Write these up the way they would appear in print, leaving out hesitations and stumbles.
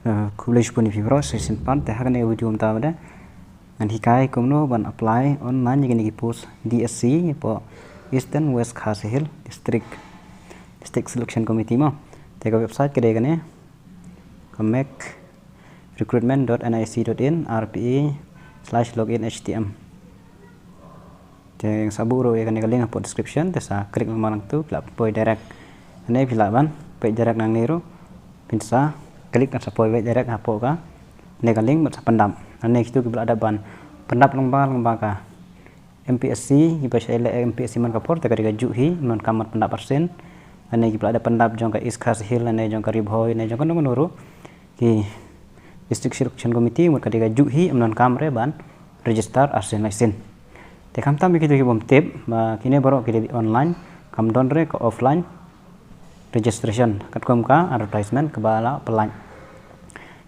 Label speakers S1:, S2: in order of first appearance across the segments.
S1: Kulish pun ifibro session pan te hakan video mta bada ngan hikai kumno ban apply online yang ini post DSC po Eastern West Khasi Hill District Selection Committee mo te ka website kede kane kamek recruitment.nic.in rpe/login htm te yang saburo ya kane link po description te sa klik mang tu pla poi direct ane pila ban poi direct nang niru pinsa klik kan sapoi web direct hapo ka nega link mat pendam ane itu kibla ada ban pendap lomba ka MPSC iba shele MPSC man kapor te kadiga juhi non kamat pendap persen ane kibla ada pendap jong ka East Khasi Hill ane jong ka Ribhoi ane jong ka nuru ki District Selection Committee mut kadiga juhi non kamre ban register arsen license te kam tam bikitu ki bom tip ma kine baro ki online kam don re ka offline registration kat kom ka advertisement ke bala pelan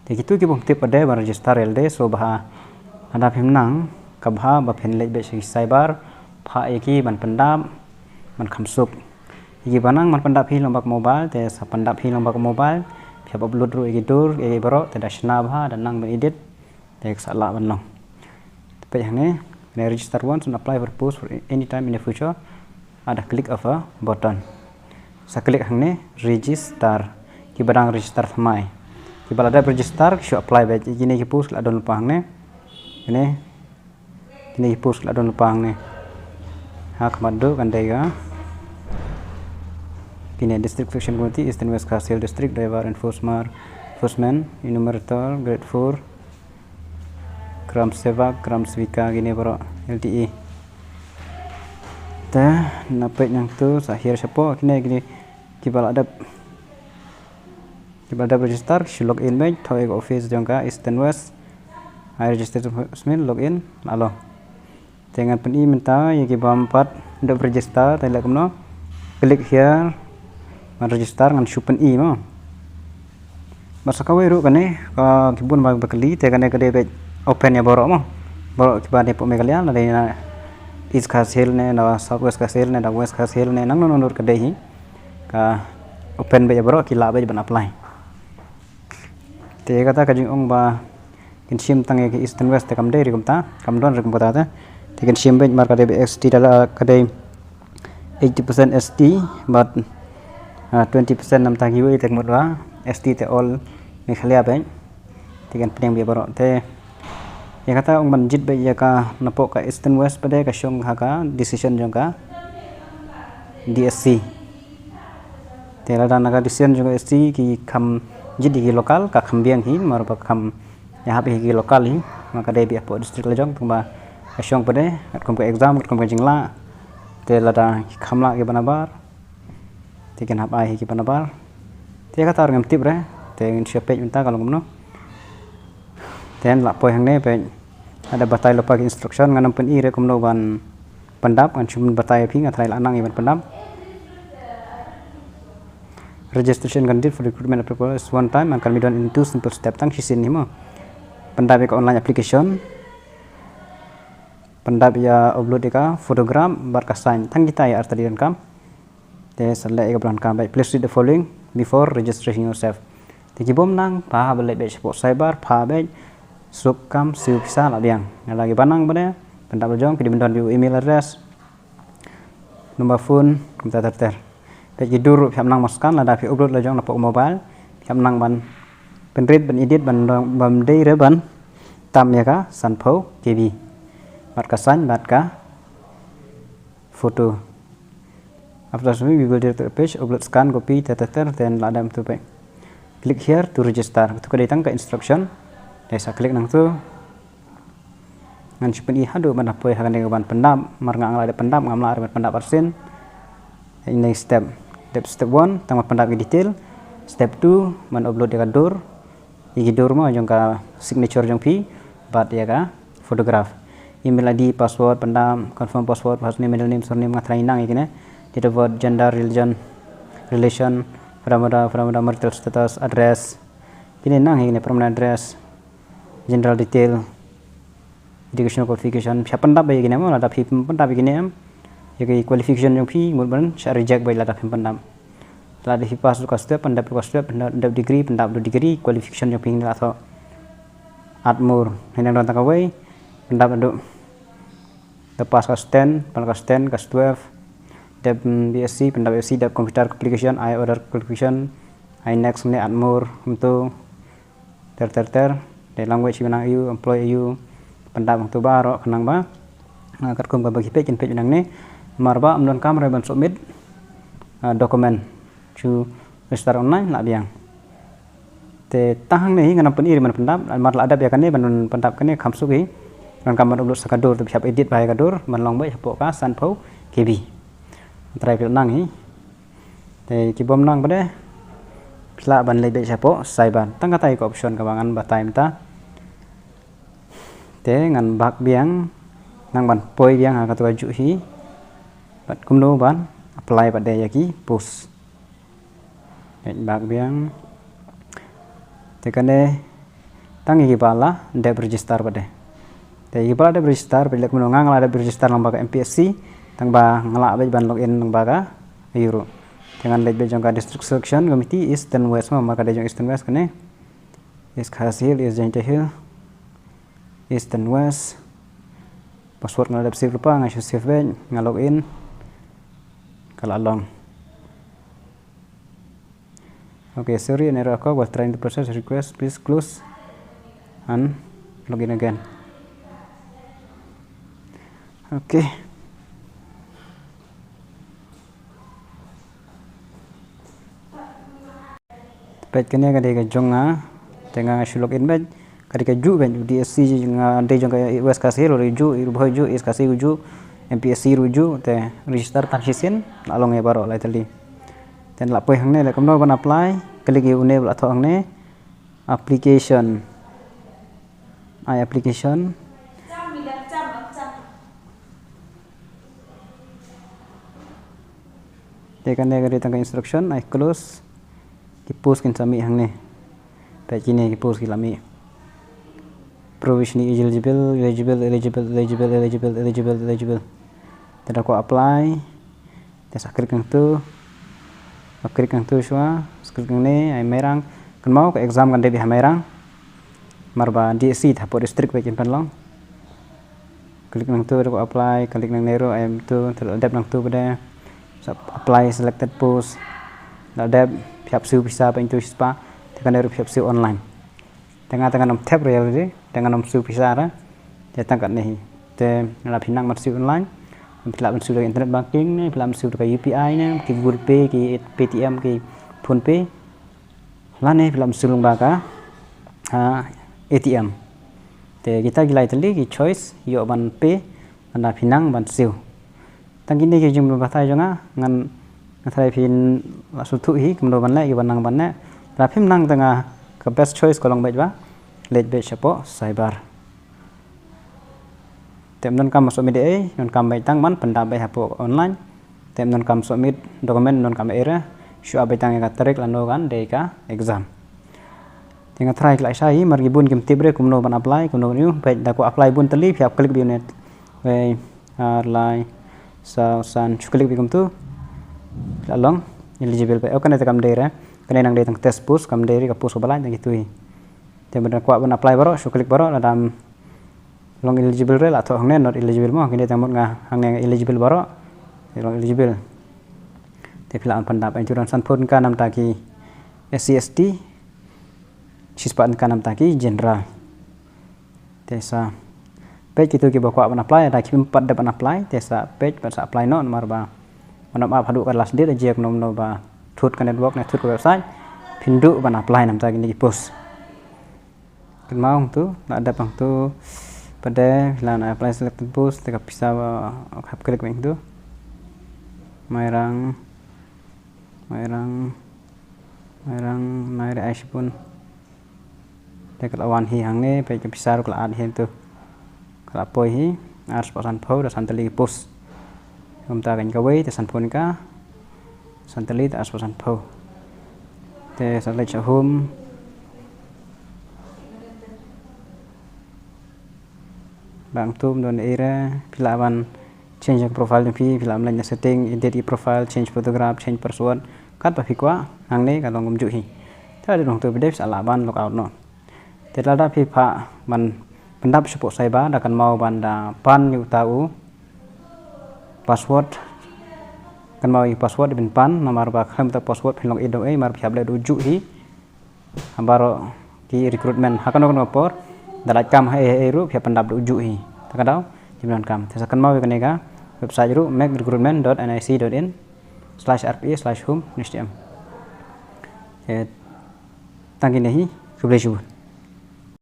S1: te gitu ki bom tip ade ban register elde so bah ada pimnang kabha ba phen le be cyber pha eki ban pendam man khamsup iki banang man pendap hi lombak mobile te sa pendap hi lombak mobile phya upload ru eki dur e baro te dasna bha dan nang ban edit te sala ban long pe hane ne register once and apply for post for any time in the future ada click of a button sa klik hangne register ki barang register thamai ki balada register show apply ba gini ki post la don pang ne ini post la don pang ne hak madu kan dega kini District Selection Committee Eastern West Khasi Hill District Driver Enforcement Enumerator Grade 4 Gram Sevak Gram Svika gini bro LTE ta napet yang tu sahir siapa kini gini kibal ada register log in baik thoi office jangka Eastern West I register log in alo dengan peni minta ya kibam 4 untuk register tadi kumno klik here man register ngan supen i mo basa kawai ru kane ka kibun bag bakali te kane kade baik open ya borok mo borok kibane po megalian ada East Khasi Hill ne na South West Khasi Hill ne da West Khasi Hill ne nang nur kade hi ka open be bro kila be ban apply te kata ka jing ong ba kin sim tange ke Eastern West te kam dei ri ta kam don ri ta te kin sim be mar kade be XT dala kade 80% ST but 20% nam ta giwe te modwa ST te all me khalia be te kan peng be bro te ya kata ong manjit be ya ka napok ka Eastern West pade ka syong ha ka decision jong ka DSC tela dan naga decision juga SC ki kham jidi ki lokal ka khambiang hi mar ba kham ya be ki lokal hi maka de bi apo district lejong tumba ka syong pade at kom ka exam kom ka jingla tela da khamla ki banabar te kan hab ai ki banabar te kata ngam tip re te siapa minta kalau ngomno ten la poi hang ne pe ada batai lopa instruction nganam pen i re komno ban pendap kan cuma batai phi ngathai la nang ban pendap registration kan for recruitment application one time and can be done in 2 simple step tang sisin ni mo pendap ka online application pendap ya upload ka fotogram bar ka sign thang kita ya arta dian kam te sala e ka kam please read the following before registering yourself te kibom nang pa bale be support cyber pa be sub kam siu pisa la biang lagi banang bade pendap jong ki dimendon view email address nomor phone komputer ter pe gidur pham nang maskan la da phi upload la jong na po mobile pham nang ban penrit ban edit ban bam dei re ban tam ya ka san pho tv bat ka san bat ka photo after that we will direct to the page upload scan copy ter then la dam tu pe click here to register tu ka datang ka instruction desa klik nang tu ngan sipen i hadu ban apoi hakan dengan ban pendam mar ngang ada pendam ngamla ada pendam persen ini step 1 tama pendam ke detail step 2 man upload dekat dur igi dur ma jong ka signature jong pi bat ya ka photograph email ID password pendam confirm password username middle name surname ngathrai nang ikine date of birth gender religion relation pramada marital status address ini nang ikine permanent address general detail educational qualification siapa pendap bayi gini ada pendap begini jadi qualification yang pi mungkin saya reject bayi ada pendap Telah dihipas luka step, pendap degree, pendap degree, qualification yang pingin atau admur. Ini yang datang kawai, pendap untuk lepas kelas 10, kelas 10, kelas 12, dep BSc, pendap BSc, dep computer application, I order qualification, I next ni admur untuk ter de language menang you, employ you, pendap untuk baru kenang ba, kat kum bagi page menang ni, marba amdon kamera ban submit dokumen chu register online nak biang te tahang ni ngana pen iri man pendap mar la adab ya kan ni ban pendap kan ni khamsu ki kan kamar upload sakadur tu siap edit bahaya kadur man long bai hapo ka san phau kb try pil nang hi te ki bom nang bade pla ban le be siapo sai ban tang katai ko option ka bangan ba time ta te ngan bak biang nang ban poi biang ha ka tu ju hi bat kumno ban apply pada yaki post bak biang tekan de tangi kipala de register pada te kipala de register bila kuno ngala de register lembaga MPSC tang ba ngala be ban login lembaga euro dengan lej be jongka district selection committee Eastern West maka de jong Eastern West kene is Khasil is Jentehil Eastern West password ngala de save lupa ngasih save be ngalogin kalau long. Okay, sorry, an error occurred while trying to process the request. Please close and login again. Okay. Page kene kada ka jonga tenga ngasih login page kada ka ju ben DSC nga ande jong ka West Kasih ruju irboju is kasih ruju MPSC ruju te register tansisin along ya baro lai tali. Dan la poi hangne la kamno ban apply klik enable atau hangne application application tekan ne gari tangka instruction I close ki post kin sami hangne page ni ki post ki lami provisionally eligible tidak ko apply tes klik kang tu shwa klik ne ai merang kan mau ke exam kan debi merang marba DSC thapo district pe kin panlong klik nang tu ko apply klik nang nero am tu terhadap nang tu pada apply selected post dap siap siu bisa pa itu spa tekan nero siap siu online tengah nom tab real je dengan nom siu bisa ra datang kat ni te la pinang mat siu online pelak mensu dari internet banking ni pelak mensu dari UPI ni ki Google Pay ki PTM ki Phone Pay lah ni pelak mensu lembaga ATM te kita gilai tali ki choice yo ban pay anda pinang ban siu tang kini ki jum batai jonga ngan thai pin lasu thu hi kemdo ban la ki banang ban na rapim nang tengah ke best choice kolong baik ba let be chapo cyber tem non kam submit non kam bai tang man pendap bai hapo online tem non kam submit dokumen non kam era shu abai tang ka tarik lano kan de ka exam tinga try klai sai margi bun kim tibre kumno ban apply kumno new bai da ko apply bun tali phiap klik bi net bai lai sa san klik bi kum tu lalong eligible bai okane ta kam de ra kane nang de tang test post kam de ri ka post balai tang itu tem ban ko ban apply baro shu klik baro la dam long eligible rel atau hangne not eligible mo kini tamut nga hangne eligible baro long eligible te pilaan pandap anjuran sanpun ka nam taki SCST sispan ka nam taki general tesa page itu ki bakwa ban apply ada ki 4 da ban apply tesa page ban apply non marba manam ap hadu ka last date je nom no ba thut ka network na thut ka website pindu ban apply nam taki ni post kan mau tu nak ada pang tu pada lan apply selected post teka bisa hap klik itu mairang naire aispun teka lawan hi hangne pe bisa ru kala hi tu kala poi hi ars pasan phau da santali post ta kan kawai te sanpun ka santali ta ars pasan phau te salai chahum bang tum don era pilawan change profile fi filam lain setting edit profile change photograph change password cắt và phi quá hàng này cả đồng ngầm hiถ้าได้ลงตัวไปได้สารบ้านลอกเอาเนาะแต่ละด้านพี่พระมันเป็นดับสปอร์ตไซบ้าดักกันเมาบันดาปันอยู่ตาอูพาสเวิร์ดกันเมาอีพาสเวิร์ดเป็นปันนำมาร์บาเข้ามาพาสเวิร์ดเป็นลองอินโดมาร์บพิบเลยดูจุฮีฮัมบาร์ที่รีครูทเมนต์ฮักกันนกนกปอร์ดัลลัยกรรมให้รู้พิบเป็นดับดูจุฮีถ้ากันดาวจิมนันกรรมแต่สักกันเมาอีกันเองก็เว็บไซต์รู้ macrecruitment.nic.in/rpa/home niscayam tangki nahi, kebetulan